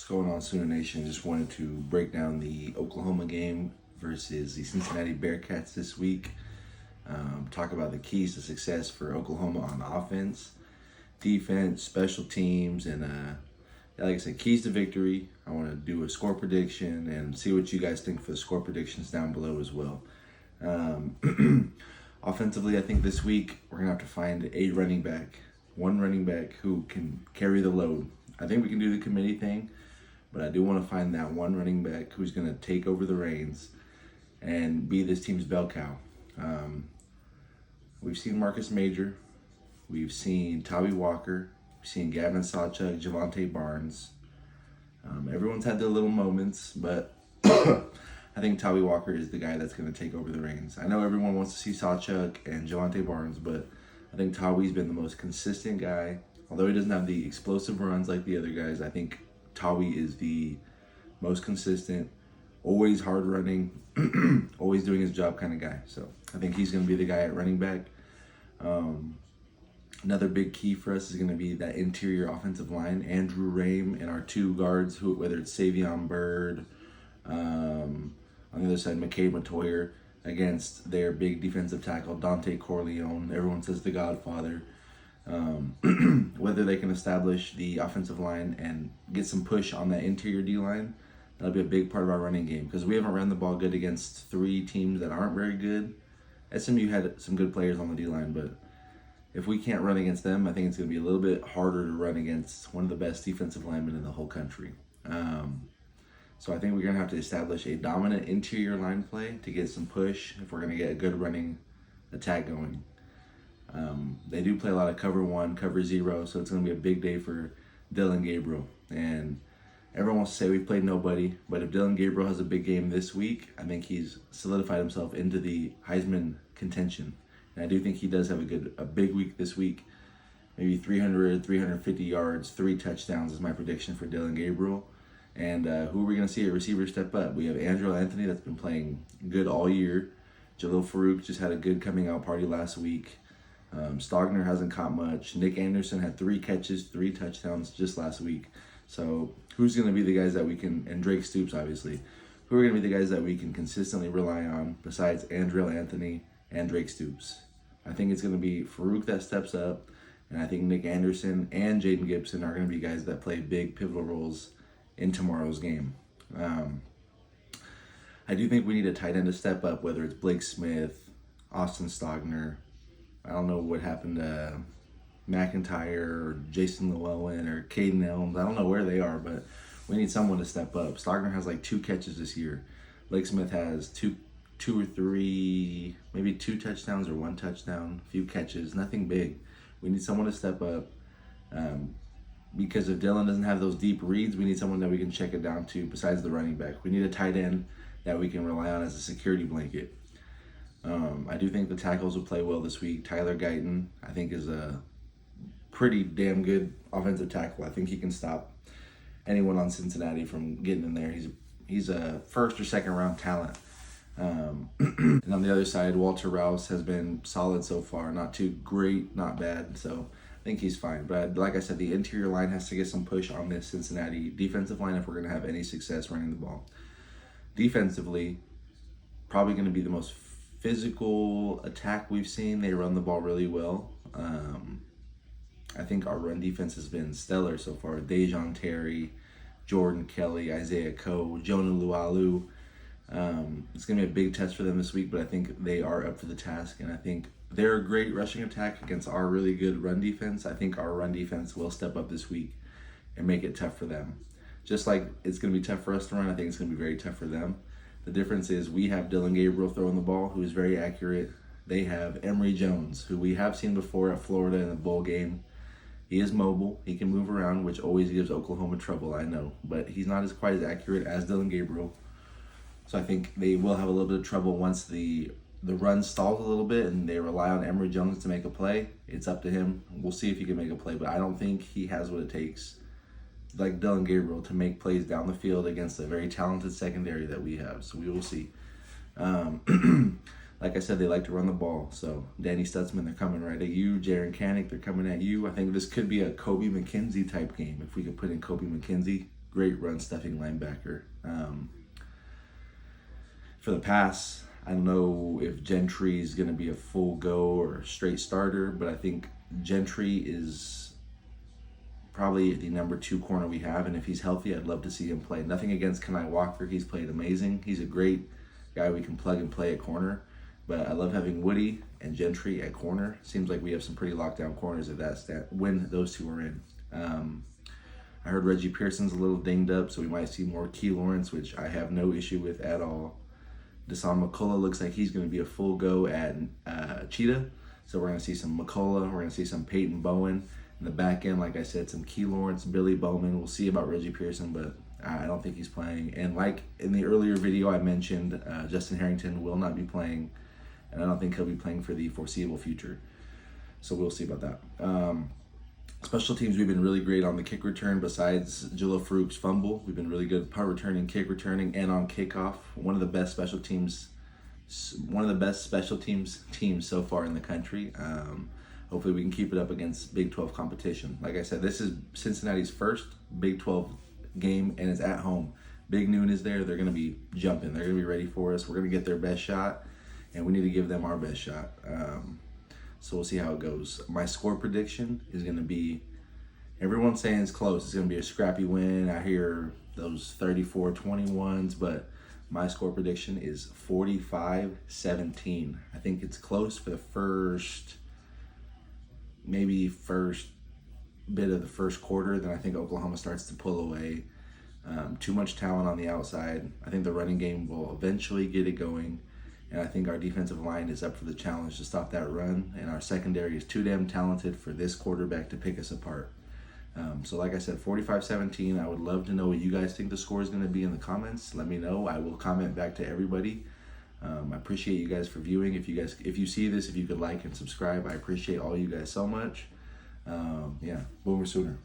What's going on, Sooner Nation? Just wanted to break down the Oklahoma game versus the Cincinnati Bearcats this week. Talk about the keys to success for Oklahoma on offense, defense, special teams, and like I said, keys to victory. I want to do a score prediction and see what you guys think for the score predictions down below as well. Offensively, I think this week we're going to have to find one running back who can carry the load. I think we can do the committee thing, but I do want to find that one running back who's going to take over the reins and be this team's bell cow. We've seen Marcus Major, we've seen Tawee Walker, we've seen Gavin Sawchuk, Javante Barnes. Everyone's had their little moments, but I think Tawee Walker is the guy that's going to take over the reins. I know everyone wants to see Sawchuk and Javante Barnes, but I think Tawee's been the most consistent guy. Although he doesn't have the explosive runs like the other guys, I think Tawee is the most consistent, always hard running, always doing his job kind of guy. So I think he's going to be the guy at running back. Another big key for us is going to be that interior offensive line. Andrew Rame and our two guards, whether it's Savion Byrd, on the other side, McCabe Matoyer, against their big defensive tackle, Dante Corleone. Everyone says the Godfather. Whether they can establish the offensive line and get some push on that interior D-line, that'll be a big part of our running game because we haven't run the ball good against three teams that aren't very good. SMU had some good players on the D-line, but if we can't run against them, I think it's going to be a little bit harder to run against one of the best defensive linemen in the whole country. So I think we're going to have to establish a dominant interior line play to get some push if we're going to get a good running attack going. They do play a lot of cover 1, cover 0, so it's going to be a big day for Dillon Gabriel. And everyone wants to say we've played nobody, but if Dillon Gabriel has a big game this week, I think he's solidified himself into the Heisman contention. And I do think he does have a big week this week. Maybe 300, 350 yards, 3 touchdowns is my prediction for Dillon Gabriel. And who are we going to see at receiver step up? We have Andrew Anthony that's been playing good all year. Jalil Farouk just had a good coming out party last week. Stogner hasn't caught much. Nick Anderson had 3 catches, 3 touchdowns just last week. So who's going to be the guys that we can, and Drake Stoops obviously, who are going to be the guys that we can consistently rely on besides Andrew Anthony and Drake Stoops? I think it's going to be Farouk that steps up, and I think Nick Anderson and Jaden Gibson are going to be guys that play big pivotal roles in tomorrow's game. I do think we need a tight end to step up, whether it's Blake Smith, Austin Stogner. I don't know what happened to McIntyre or Jason Llewellyn or Caden Elms. I don't know where they are, but we need someone to step up. Stogner has like 2 catches this year. Blake Smith has two or three, maybe 2 touchdowns or 1 touchdown, a few catches, nothing big. We need someone to step up. Because if Dillon doesn't have those deep reads, we need someone that we can check it down to besides the running back. We need a tight end that we can rely on as a security blanket. I do think the tackles will play well this week. Tyler Guyton, I think, is a pretty damn good offensive tackle. I think he can stop anyone on Cincinnati from getting in there. He's a first or second round talent. And on the other side, Walter Rouse has been solid so far. Not too great, not bad. So I think he's fine. But like I said, the interior line has to get some push on this Cincinnati defensive line if we're going to have any success running the ball. Defensively, probably going to be the most physical attack we've seen. They run the ball really well. I think our run defense has been stellar so far. Dejon Terry, Jordan Kelly, Isaiah Coe, Jonah Lualu. It's going to be a big test for them this week, but I think they are up for the task, and I think they're a great rushing attack against our really good run defense. I think our run defense will step up this week and make it tough for them. Just like it's going to be tough for us to run, I think it's going to be very tough for them. The difference is we have Dillon Gabriel throwing the ball, who is very accurate. They have Emory Jones, who we have seen before at Florida in the bowl game. He is mobile. He can move around, which always gives Oklahoma trouble, I know. But he's not quite as accurate as Dillon Gabriel. So I think they will have a little bit of trouble once the run stalls a little bit and they rely on Emory Jones to make a play. It's up to him. We'll see if he can make a play, but I don't think he has what it takes, like Dillon Gabriel, to make plays down the field against a very talented secondary that we have. So we will see. Like I said, they like to run the ball. So Danny Stutzman, they're coming right at you. Jaron Kanik, they're coming at you. I think this could be a Kobe McKenzie type game. If we could put in Kobe McKenzie, great run stuffing linebacker. For the pass, I don't know if Gentry is going to be a full go or straight starter, but I think Gentry is probably the number 2 corner we have, and if he's healthy, I'd love to see him play. Nothing against Kenai Walker, he's played amazing. He's a great guy we can plug and play at corner, but I love having Woody and Gentry at corner. Seems like we have some pretty lockdown corners at that when those two are in. I heard Reggie Pearson's a little dinged up, so we might see more Key Lawrence, which I have no issue with at all. Deshaun McCullough looks like he's going to be a full go at Cheetah, so we're going to see some McCullough, we're going to see some Peyton Bowen. In the back end, like I said, some Key Lawrence, Billy Bowman. We'll see about Reggie Pearson, but I don't think he's playing. And like in the earlier video I mentioned, Justin Harrington will not be playing, and I don't think he'll be playing for the foreseeable future. So we'll see about that. Special teams, we've been really great on the kick return. Besides Jilla Farouk's fumble, we've been really good at punt returning, kick returning, and on kickoff. One of the best special teams teams so far in the country. Hopefully we can keep it up against Big 12 competition. Like I said, this is Cincinnati's first Big 12 game, and it's at home. Big Noon is there. They're going to be jumping. They're going to be ready for us. We're going to get their best shot, and we need to give them our best shot. So we'll see how it goes. My score prediction is going to be, everyone's saying it's close. It's going to be a scrappy win. I hear those 34-21s, but my score prediction is 45-17. I think it's close for the first bit of the first quarter. Then I think Oklahoma starts to pull away. Too much talent on the outside. I think the running game will eventually get it going, and I think our defensive line is up for the challenge to stop that run, and our secondary is too damn talented for this quarterback to pick us apart. So like I said, 45-17. I would love to know what you guys think the score is going to be in the comments. Let me know. I will comment back to everybody. I appreciate you guys for viewing. If you see this, if you could like and subscribe, I appreciate all you guys so much. Yeah, Boomer Sooner.